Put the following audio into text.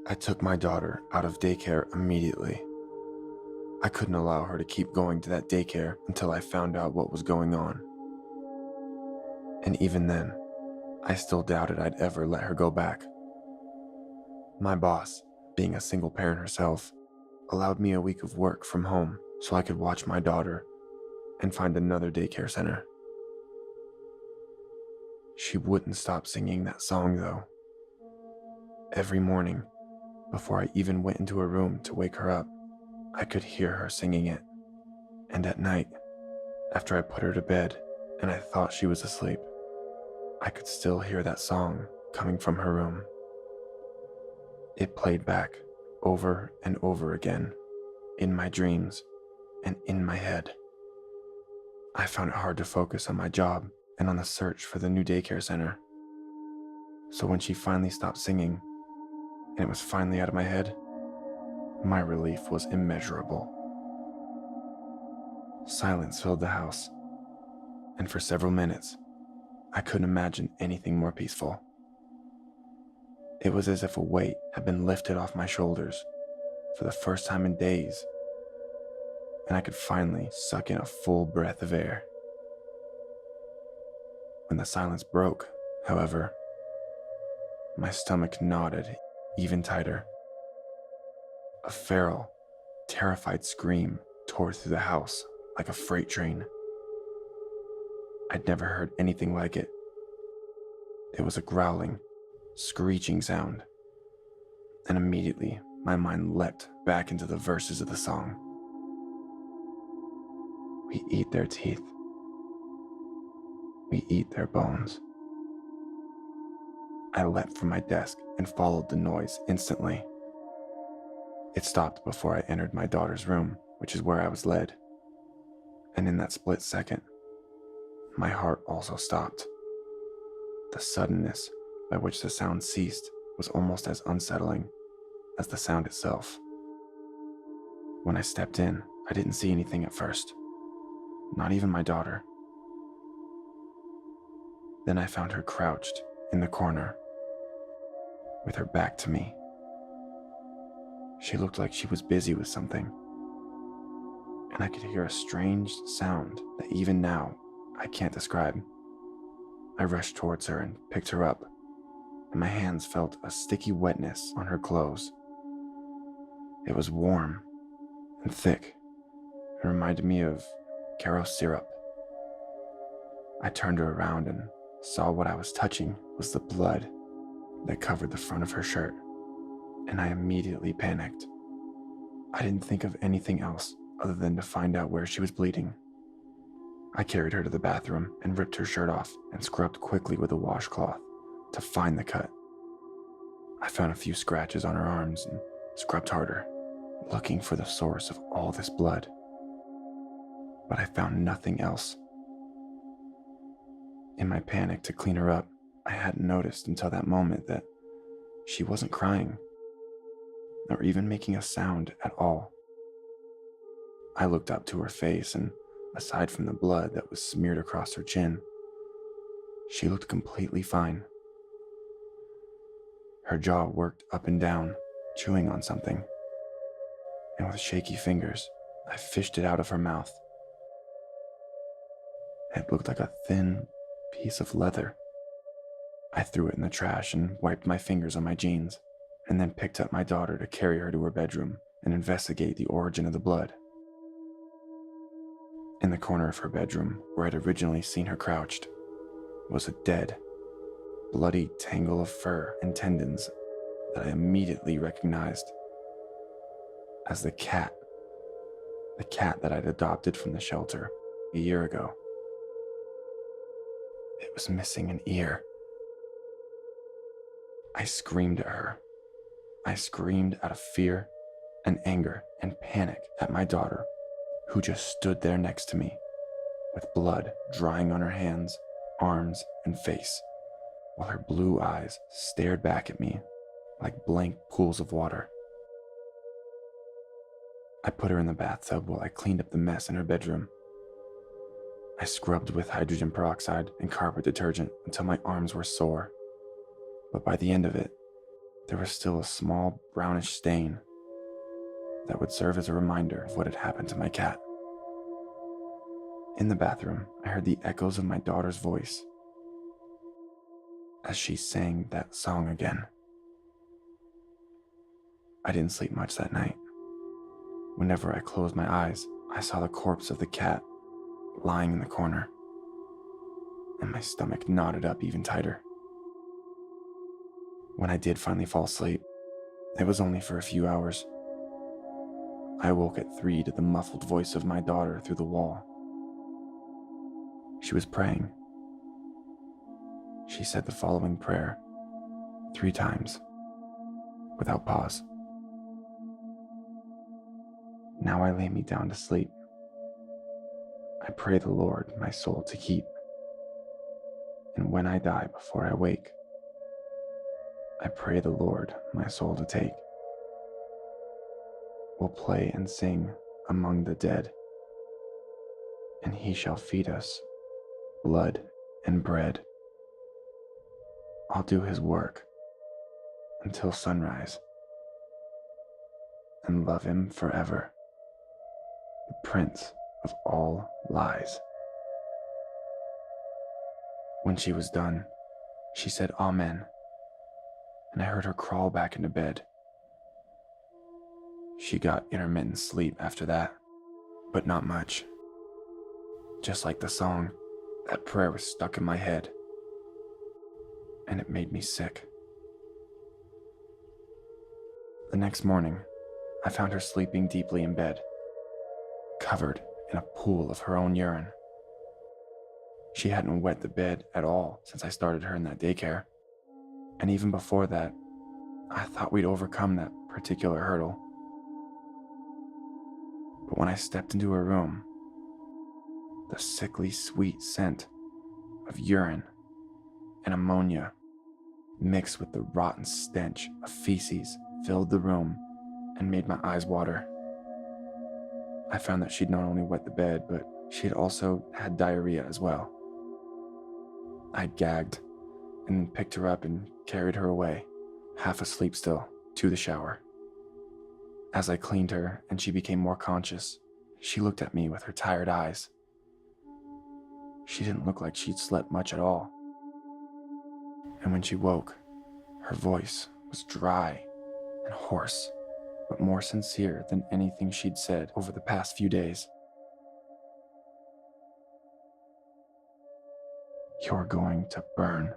I took my daughter out of daycare immediately. I couldn't allow her to keep going to that daycare until I found out what was going on. And even then, I still doubted I'd ever let her go back. My boss, being a single parent herself, allowed me a week of work from home so I could watch my daughter and find another daycare center. She wouldn't stop singing that song though. Every morning, before I even went into her room to wake her up, I could hear her singing it. And at night, after I put her to bed and I thought she was asleep, I could still hear that song coming from her room. It played back over and over again, in my dreams and in my head. I found it hard to focus on my job and on the search for the new daycare center. So when she finally stopped singing, and it was finally out of my head, my relief was immeasurable. Silence filled the house, and for several minutes, I couldn't imagine anything more peaceful. It was as if a weight had been lifted off my shoulders for the first time in days, and I could finally suck in a full breath of air. When the silence broke, however, my stomach knotted even tighter. A feral, terrified scream tore through the house like a freight train. I'd never heard anything like it. It was a growling, screeching sound, and immediately my mind leapt back into the verses of the song. We eat their teeth. We eat their bones. I leapt from my desk and followed the noise instantly. It stopped before I entered my daughter's room, which is where I was led. And in that split second, my heart also stopped. The suddenness by which the sound ceased was almost as unsettling as the sound itself. When I stepped in, I didn't see anything at first, not even my daughter. Then I found her crouched in the corner, with her back to me. She looked like she was busy with something, and I could hear a strange sound that even now I can't describe. I rushed towards her and picked her up, and my hands felt a sticky wetness on her clothes. It was warm and thick. It reminded me of Caro syrup. I turned her around and saw what I was touching was the blood that covered the front of her shirt, and I immediately panicked. I didn't think of anything else other than to find out where she was bleeding. I carried her to the bathroom and ripped her shirt off and scrubbed quickly with a washcloth to find the cut. I found a few scratches on her arms and scrubbed harder, looking for the source of all this blood. But I found nothing else. In my panic to clean her up, I hadn't noticed until that moment that she wasn't crying, or even making a sound at all. I looked up to her face, and aside from the blood that was smeared across her chin, she looked completely fine. Her jaw worked up and down, chewing on something, and with shaky fingers, I fished it out of her mouth. It looked like a thin piece of leather. I threw it in the trash and wiped my fingers on my jeans, and then picked up my daughter to carry her to her bedroom and investigate the origin of the blood. In the corner of her bedroom, where I'd originally seen her crouched, was a dead, bloody tangle of fur and tendons that I immediately recognized as the cat that I'd adopted from the shelter a year ago. It was missing an ear. I screamed at her. I screamed out of fear and anger and panic at my daughter, who just stood there next to me, with blood drying on her hands, arms, and face, while her blue eyes stared back at me like blank pools of water. I put her in the bathtub while I cleaned up the mess in her bedroom. I scrubbed with hydrogen peroxide and carpet detergent until my arms were sore, but by the end of it, there was still a small brownish stain that would serve as a reminder of what had happened to my cat. In the bathroom, I heard the echoes of my daughter's voice as she sang that song again. I didn't sleep much that night. Whenever I closed my eyes, I saw the corpse of the cat lying in the corner, and my stomach knotted up even tighter. When I did finally fall asleep, it was only for a few hours. I awoke at 3 to the muffled voice of my daughter through the wall. She was praying. She said the following prayer 3 times, without pause. Now I lay me down to sleep. I pray the Lord my soul to keep. And when I die before I wake, I pray the Lord my soul to take. We'll play and sing among the dead, and he shall feed us blood and bread. I'll do his work until sunrise and love him forever, the Prince of all lies. When she was done, she said amen, and I heard her crawl back into bed. She got intermittent sleep after that, but not much. Just like the song, that prayer was stuck in my head, and it made me sick. The next morning, I found her sleeping deeply in bed, covered in a pool of her own urine. She hadn't wet the bed at all since I started her in that daycare. And even before that, I thought we'd overcome that particular hurdle. But when I stepped into her room, the sickly sweet scent of urine and ammonia mixed with the rotten stench of feces filled the room and made my eyes water. I found that she'd not only wet the bed, but she'd also had diarrhea as well. I gagged and then picked her up and carried her away, half asleep still, to the shower. As I cleaned her and she became more conscious, she looked at me with her tired eyes. She didn't look like she'd slept much at all. And when she woke, her voice was dry and hoarse, but more sincere than anything she'd said over the past few days. You're going to burn